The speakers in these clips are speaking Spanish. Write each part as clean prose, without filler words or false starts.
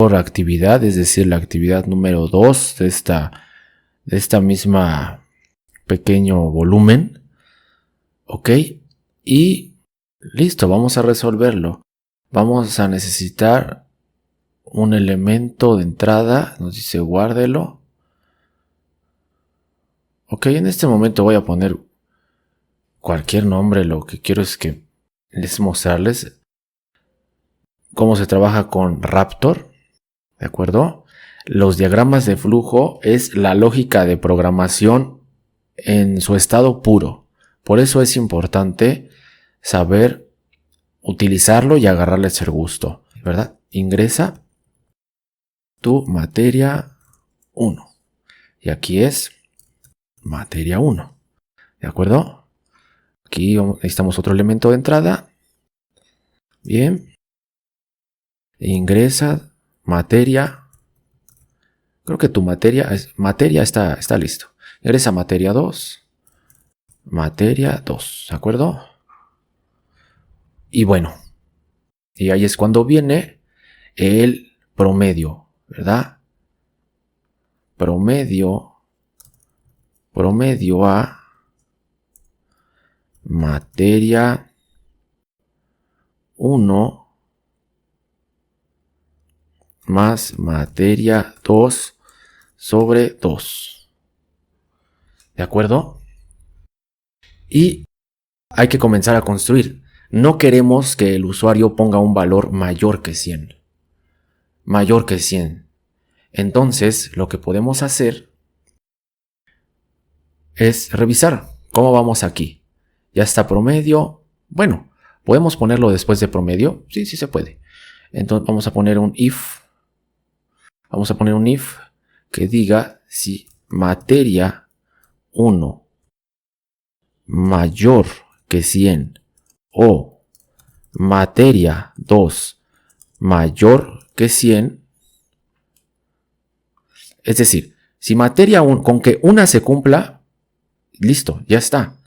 por actividad, es decir, la actividad número 2 de esta misma pequeño volumen. Ok, y listo, vamos a resolverlo. Vamos a necesitar un elemento de entrada, nos dice guárdelo. Ok, en este momento voy a poner cualquier nombre, lo que quiero es que les mostrarles cómo se trabaja con Raptor, ¿de acuerdo? Los diagramas de flujo es la lógica de programación en su estado puro. Por eso es importante saber utilizarlo y agarrarles el gusto, ¿verdad? Ingresa tu materia 1. Y aquí es materia 1. ¿De acuerdo? Aquí necesitamos otro elemento de entrada. Bien. Ingresa materia. Creo que tu materia está listo. Ingresa materia 2. Materia 2. ¿De acuerdo? Y bueno. Y ahí es cuando viene el promedio, ¿verdad? Promedio a materia 1 más materia 2 sobre 2. ¿De acuerdo? Y hay que comenzar a construir. No queremos que el usuario ponga un valor mayor que 100. Mayor que 100. Entonces, lo que podemos hacer es revisar cómo vamos aquí. Ya está promedio. Bueno, ¿podemos ponerlo después de promedio? Sí, sí se puede. Entonces vamos a poner un if. Vamos a poner un if que diga si materia 1 mayor que 100 o materia 2 mayor que 100. Es decir, si materia 1, con que una se cumpla, listo, ya está.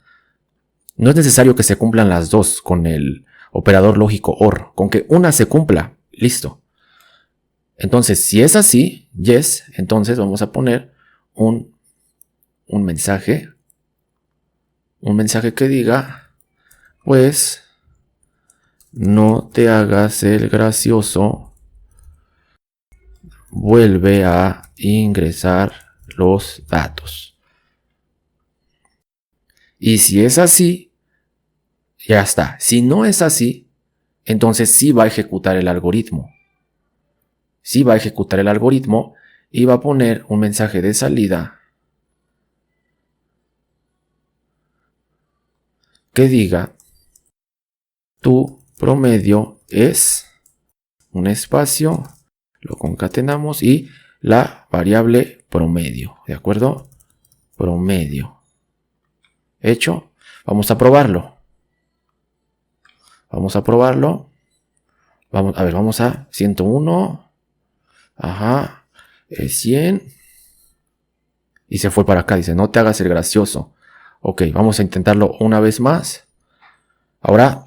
No es necesario que se cumplan las dos con el operador lógico OR. Con que una se cumpla, listo. Entonces, si es así, yes, entonces vamos a poner un mensaje. Un mensaje que diga, pues, no te hagas el gracioso. Vuelve a ingresar los datos. Y si es así, ya está. Si no es así, entonces sí va a ejecutar el algoritmo. Sí va a ejecutar el algoritmo y va a poner un mensaje de salida que diga tu promedio es un espacio, lo concatenamos y la variable promedio, ¿de acuerdo? Promedio. Hecho, vamos a probarlo. Vamos a probarlo. Vamos a 101. Ajá. 100. Y se fue para acá. Dice, no te hagas el gracioso. Ok, vamos a intentarlo una vez más. Ahora,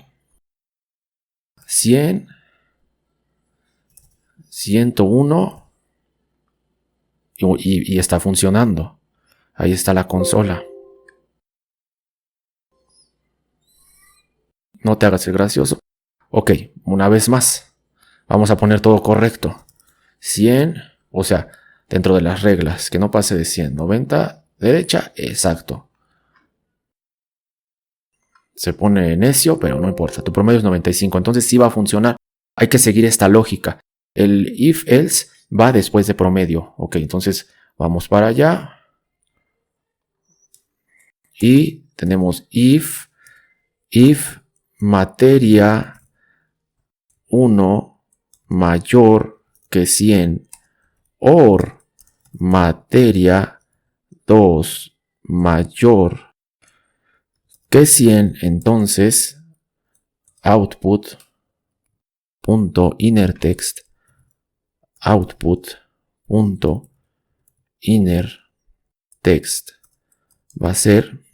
100. 101. Y está funcionando. Ahí está la consola. No te hagas el gracioso. Ok, una vez más. Vamos a poner todo correcto. 100, o sea, dentro de las reglas, que no pase de 100. 90, derecha, exacto. Se pone necio, pero no importa. Tu promedio es 95, entonces sí va a funcionar. Hay que seguir esta lógica. El if-else va después de promedio. Ok, entonces vamos para allá. Y tenemos if materia 1 mayor que 100 or materia 2 mayor que 100, entonces output.innerText output.innerText va a ser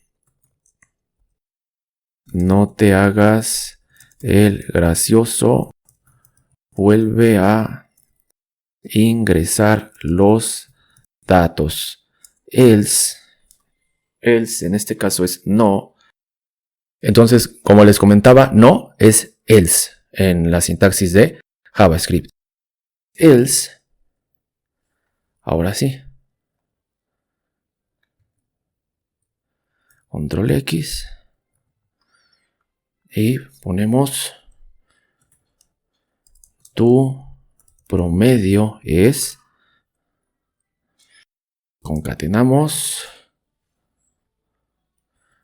no te hagas el gracioso, vuelve a ingresar los datos. Else en este caso es no. Entonces, como les comentaba, no es else en la sintaxis de JavaScript. Else, ahora sí. Control X. Y ponemos tu promedio es. Concatenamos.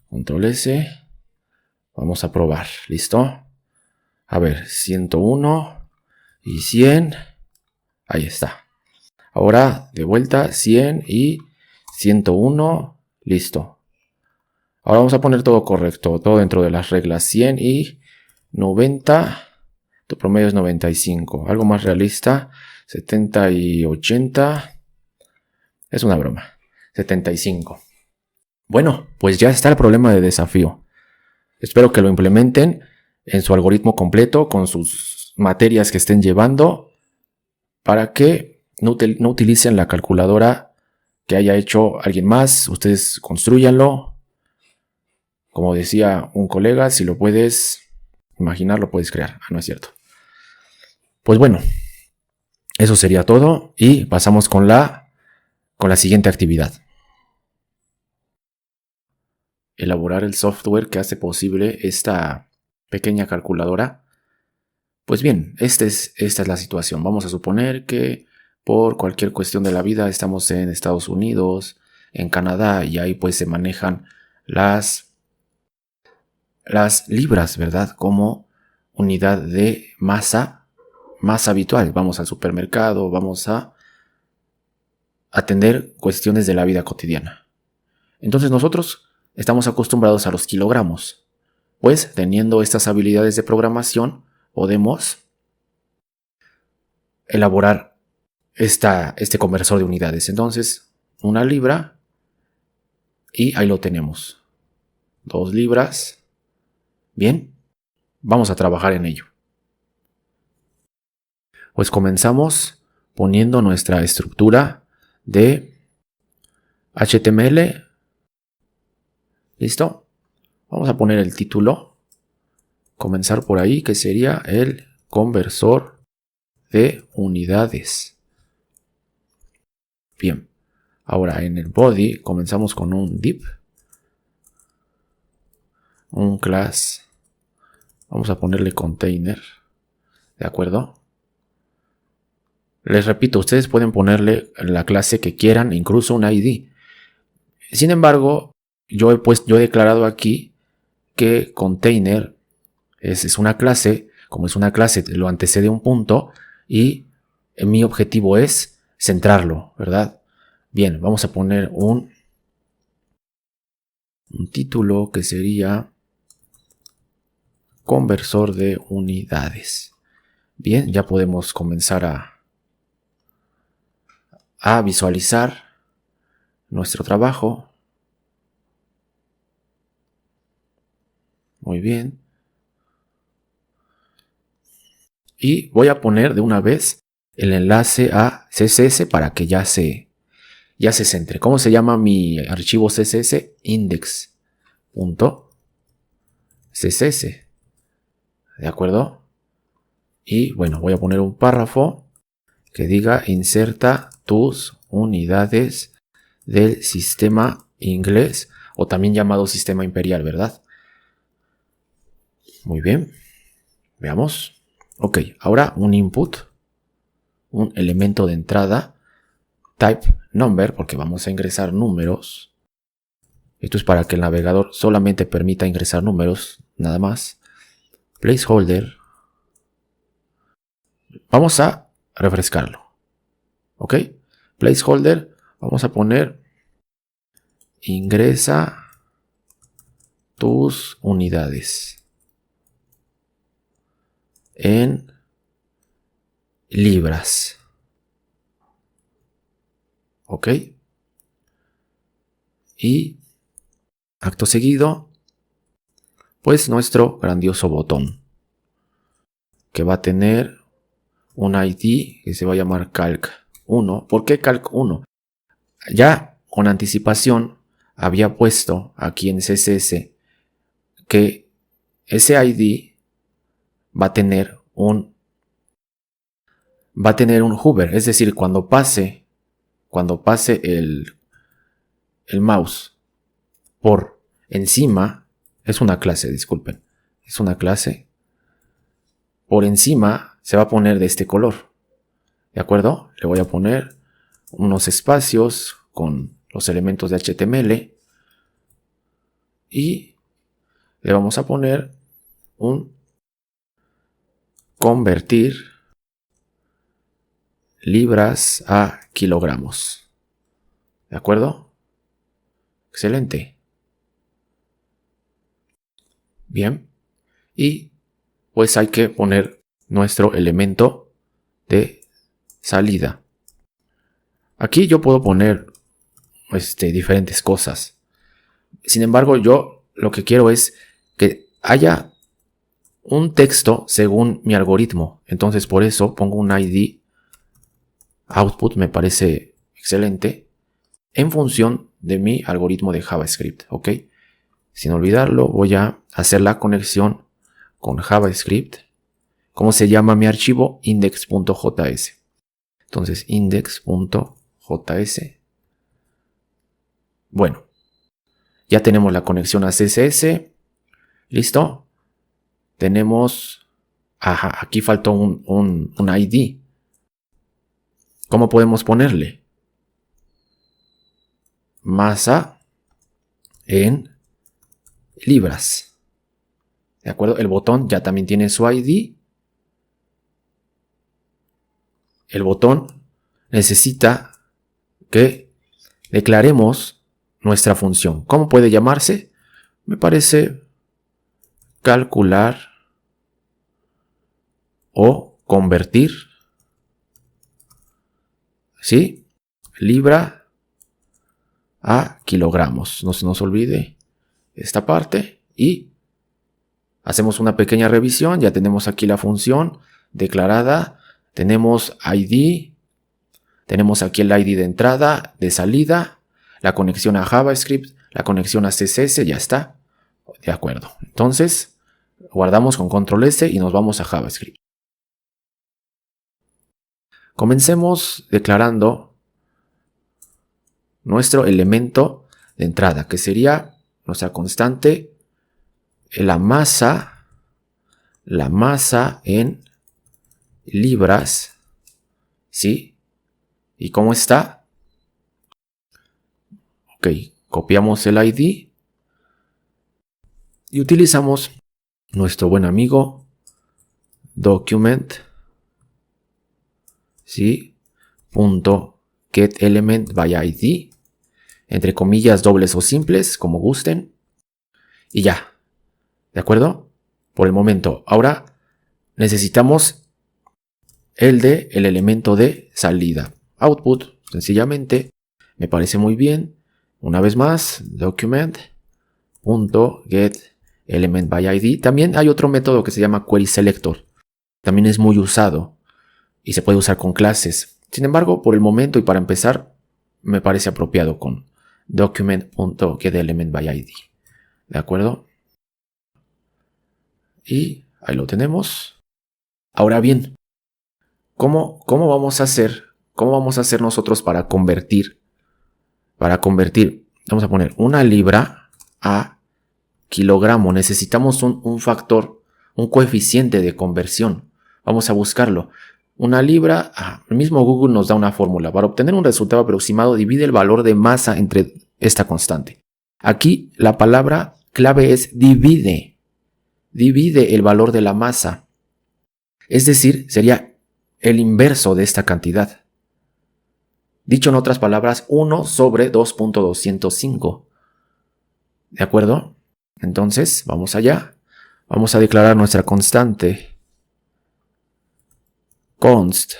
Control S. Vamos a probar. ¿Listo? A ver, 101 y 100. Ahí está. Ahora de vuelta 100 y 101. Listo. Ahora vamos a poner todo correcto. Todo dentro de las reglas. 100 y 90. Tu promedio es 95. Algo más realista. 70 y 80. Es una broma. 75. Bueno, pues ya está el problema de desafío. Espero que lo implementen en su algoritmo completo con sus materias que estén llevando para que no utilicen la calculadora que haya hecho alguien más. Ustedes construyanlo. Como decía un colega, si lo puedes imaginar, lo puedes crear. No es cierto. Pues bueno, eso sería todo y pasamos con la siguiente actividad. Elaborar el software que hace posible esta pequeña calculadora. Pues bien, esta es la situación. Vamos a suponer que por cualquier cuestión de la vida estamos en Estados Unidos, en Canadá, y ahí pues se manejan las libras, ¿verdad? Como unidad de masa más habitual. Vamos al supermercado, vamos a atender cuestiones de la vida cotidiana. Entonces nosotros estamos acostumbrados a los kilogramos. Pues teniendo estas habilidades de programación podemos elaborar este conversor de unidades. Entonces, 1 libra y ahí lo tenemos. 2 libras. Bien, vamos a trabajar en ello. Pues comenzamos poniendo nuestra estructura de HTML. ¿Listo? Vamos a poner el título. Comenzar por ahí, que sería el conversor de unidades. Bien. Ahora en el body comenzamos con un div. Un class. Vamos a ponerle container. ¿De acuerdo? Les repito, ustedes pueden ponerle la clase que quieran, incluso un ID. Sin embargo, yo he declarado aquí que container es una clase. Como es una clase, lo antecede un punto y mi objetivo es centrarlo, ¿verdad? Bien, vamos a poner un título que sería conversor de unidades. Bien, ya podemos comenzar a visualizar nuestro trabajo. Muy bien. Y voy a poner de una vez el enlace a CSS para que ya se centre. ¿Cómo se llama mi archivo CSS? Index.css. ¿De acuerdo? Y bueno, voy a poner un párrafo que diga inserta tus unidades del sistema inglés, o también llamado sistema imperial, ¿verdad? Muy bien. Veamos. Ok, ahora un input, un elemento de entrada, type number, porque vamos a ingresar números. Esto es para que el navegador solamente permita ingresar números, nada más. Placeholder. Vamos a refrescarlo. Ok, placeholder, vamos a poner ingresa tus unidades en libras. Ok. Y acto seguido, pues nuestro grandioso botón, que va a tener un ID que se va a llamar calc1. ¿Por qué calc1? Ya con anticipación había puesto aquí en CSS que ese ID va a tener un hover, es decir, cuando pase el mouse por encima, es una clase, disculpen, es una clase, por encima se va a poner de este color, ¿de acuerdo? Le voy a poner unos espacios con los elementos de HTML y le vamos a poner un convertir libras a kilogramos, ¿de acuerdo? Excelente. Bien. Y pues hay que poner nuestro elemento de salida. Aquí yo puedo poner diferentes cosas. Sin embargo, yo lo que quiero es que haya un texto según mi algoritmo. Entonces por eso pongo un ID output, me parece excelente, en función de mi algoritmo de JavaScript. ¿Ok? Sin olvidarlo, voy a hacer la conexión con JavaScript. ¿Cómo se llama mi archivo? Index.js. Entonces, index.js. Bueno, ya tenemos la conexión a CSS. ¿Listo? Tenemos... Ajá, aquí faltó un ID. ¿Cómo podemos ponerle? Masa en libras. ¿De acuerdo? El botón ya también tiene su ID. El botón necesita que declaremos nuestra función. ¿Cómo puede llamarse? Me parece calcular o convertir, ¿sí? Libra a kilogramos. No se nos olvide esta parte y hacemos una pequeña revisión. Ya tenemos aquí la función declarada. Tenemos ID. Tenemos aquí el ID de entrada, de salida, la conexión a JavaScript, la conexión a CSS, ya está. De acuerdo. Entonces, guardamos con control S y nos vamos a JavaScript. Comencemos declarando nuestro elemento de entrada, que sería nuestra constante, la masa en libras, ¿sí? ¿Y cómo está? Ok, copiamos el ID y utilizamos nuestro buen amigo document, ¿sí? .getElementById, entre comillas dobles o simples, como gusten, y ya, ¿de acuerdo? Por el momento. Ahora necesitamos el elemento de salida, output, sencillamente, me parece muy bien. Una vez más, document.getElementById. También hay otro método que se llama querySelector. También es muy usado y se puede usar con clases. Sin embargo, por el momento y para empezar, me parece apropiado con document.getElementById. ¿De acuerdo? Y ahí lo tenemos. Ahora bien, ¿cómo vamos a hacer? ¿Cómo vamos a hacer nosotros para convertir? Para convertir, vamos a poner una libra a kilogramo. Necesitamos un factor, un coeficiente de conversión. Vamos a buscarlo. Una libra, el mismo Google nos da una fórmula. Para obtener un resultado aproximado, divide el valor de masa entre esta constante. Aquí la palabra clave es divide. Divide el valor de la masa. Es decir, sería el inverso de esta cantidad. Dicho en otras palabras, 1 sobre 2.205. ¿De acuerdo? Entonces, vamos allá. Vamos a declarar nuestra constante. Const.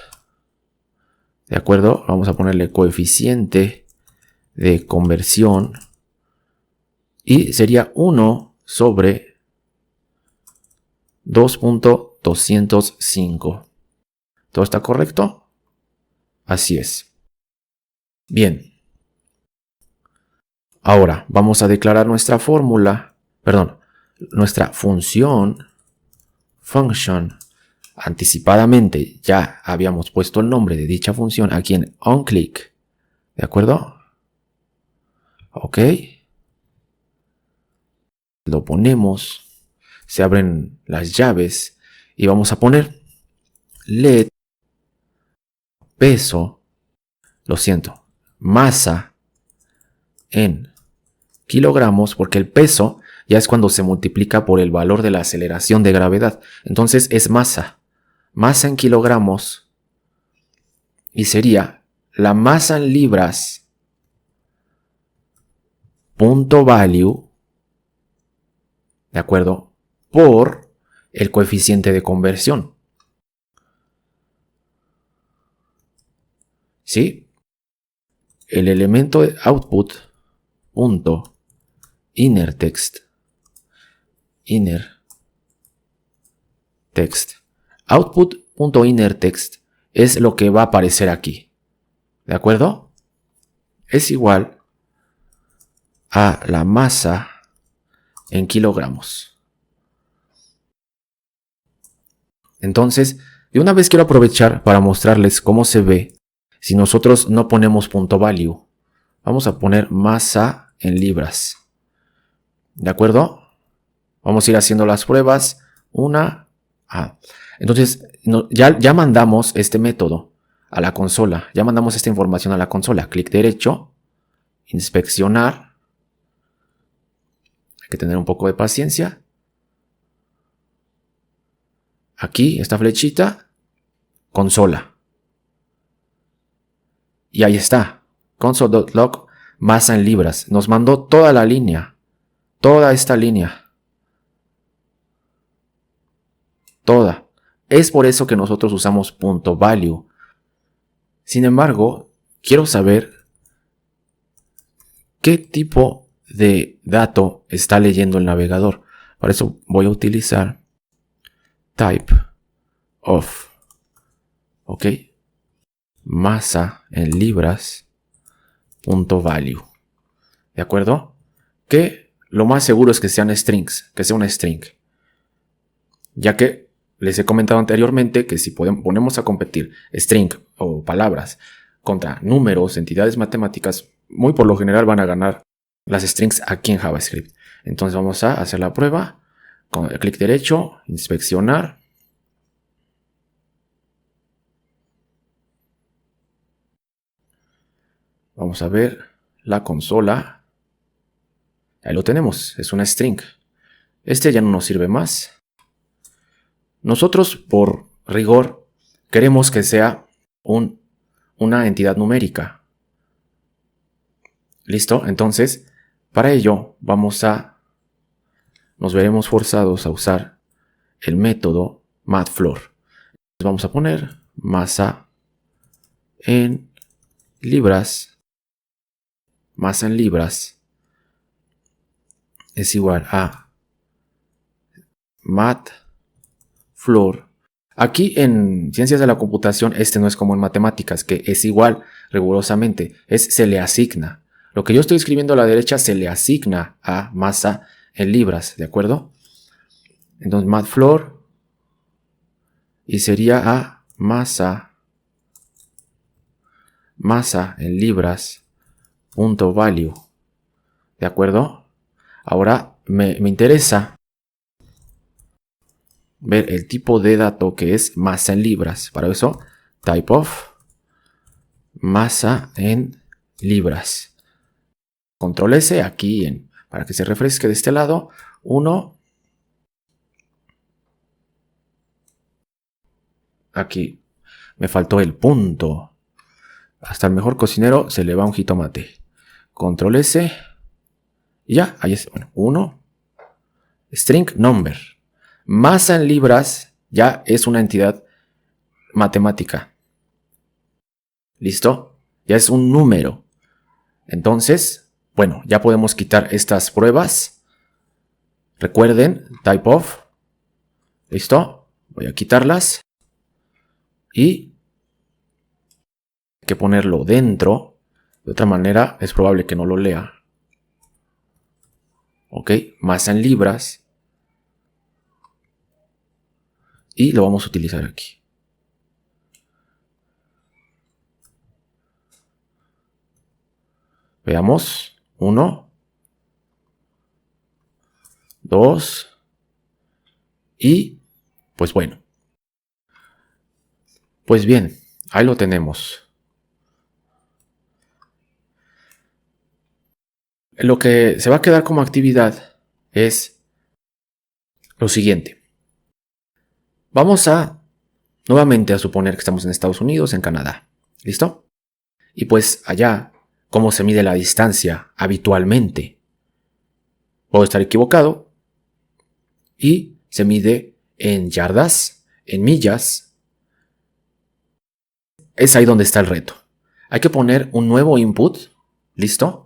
¿De acuerdo? Vamos a ponerle coeficiente de conversión. Y sería 1 sobre 2.205. ¿Todo está correcto? Así es. Bien. Ahora vamos a declarar nuestra fórmula, nuestra función, function. Anticipadamente ya habíamos puesto el nombre de dicha función aquí en onClick. ¿De acuerdo? Ok. Lo ponemos. Se abren las llaves y vamos a poner let peso, lo siento, masa en kilogramos, porque el peso ya es cuando se multiplica por el valor de la aceleración de gravedad. Entonces es masa en kilogramos, y sería la masa en libras punto value, ¿de acuerdo? Por el coeficiente de conversión. ¿Sí? El elemento de output punto inner text output.innerText es lo que va a aparecer aquí. ¿De acuerdo? Es igual a la masa en kilogramos. Entonces, de una vez quiero aprovechar para mostrarles cómo se ve si nosotros no ponemos punto value. Vamos a poner masa en libras. ¿De acuerdo? Vamos a ir haciendo las pruebas. Entonces, ya mandamos este método a la consola. Ya mandamos esta información a la consola. Clic derecho, inspeccionar. Hay que tener un poco de paciencia. Aquí, esta flechita, consola. Y ahí está. Console.log, masa en libras. Nos mandó toda la línea. Toda esta línea. Toda. Es por eso que nosotros usamos punto value. Sin embargo, quiero saber qué tipo de dato está leyendo el navegador. Por eso voy a utilizar type of, ok, masa en libras punto value. ¿De acuerdo? Que lo más seguro es que sean strings, que sea una string. Ya que les he comentado anteriormente que si ponemos a competir string o palabras contra números, entidades matemáticas, muy por lo general van a ganar las strings aquí en JavaScript. Entonces vamos a hacer la prueba. Con clic derecho, inspeccionar. Vamos a ver la consola. Ahí lo tenemos, es una string. Este ya no nos sirve más. Nosotros, por rigor, queremos que sea una entidad numérica. ¿Listo? Entonces, para ello nos veremos forzados a usar el método matfloor. Vamos a poner masa en libras. Masa en libras es igual a matfloor. Aquí en ciencias de la computación no es como en matemáticas, que es igual rigurosamente, se le asigna. Lo que yo estoy escribiendo a la derecha se le asigna a masa en libras, ¿de acuerdo? Entonces matfloor y sería a masa en libras punto value, ¿de acuerdo? Ahora me interesa ver el tipo de dato que es masa en libras. Para eso, type of masa en libras. Control S aquí para que se refresque de este lado. 1. Aquí me faltó el punto. Hasta el mejor cocinero se le va un jitomate. Control S. Y ya, ahí es. Bueno, 1. String number. Masa en libras ya es una entidad matemática. ¿Listo? Ya es un número. Entonces, bueno, ya podemos quitar estas pruebas. Recuerden, type of. ¿Listo? Voy a quitarlas. Y que ponerlo dentro. De otra manera es probable que no lo lea. Ok, masa en libras. Y lo vamos a utilizar aquí. Veamos. 1, 2. Y pues bueno. Pues bien, ahí lo tenemos. Lo que se va a quedar como actividad es lo siguiente. Vamos nuevamente a suponer que estamos en Estados Unidos, en Canadá. ¿Listo? Y pues allá, ¿cómo se mide la distancia habitualmente? Puedo estar equivocado. Y se mide en yardas, en millas. Es ahí donde está el reto. Hay que poner un nuevo input. ¿Listo?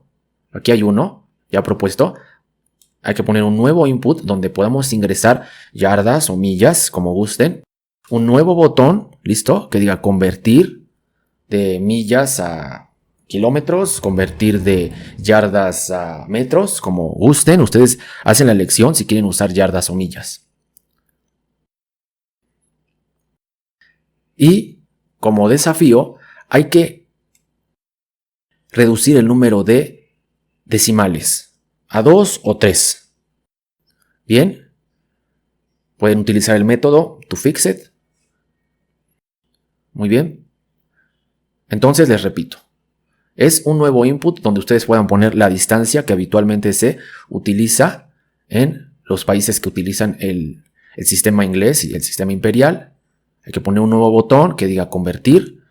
Aquí hay uno ya propuesto. Hay que poner un nuevo input donde podamos ingresar yardas o millas, como gusten. Un nuevo botón, ¿listo? Que diga convertir de millas a kilómetros, convertir de yardas a metros, como gusten. Ustedes hacen la elección si quieren usar yardas o millas. Y como desafío, hay que reducir el número de decimales a 2 o 3. Bien, pueden utilizar el método toFixit. Muy bien. Entonces les repito, es un nuevo input donde ustedes puedan poner la distancia que habitualmente se utiliza en los países que utilizan el sistema inglés y el sistema imperial. Hay que poner un nuevo botón que diga convertir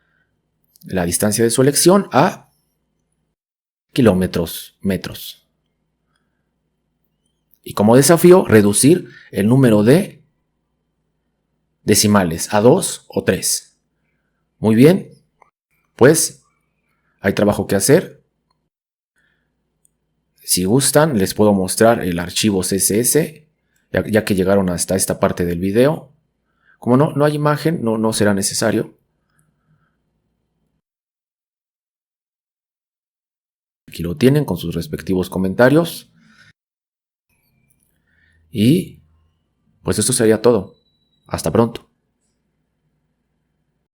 la distancia de su elección a kilómetros, metros. Y como desafío, reducir el número de decimales a 2 o 3. Muy bien, pues hay trabajo que hacer. Si gustan, les puedo mostrar el archivo CSS, ya que llegaron hasta esta parte del video. Como no hay imagen, no será necesario. Aquí lo tienen con sus respectivos comentarios. Y pues esto sería todo. Hasta pronto.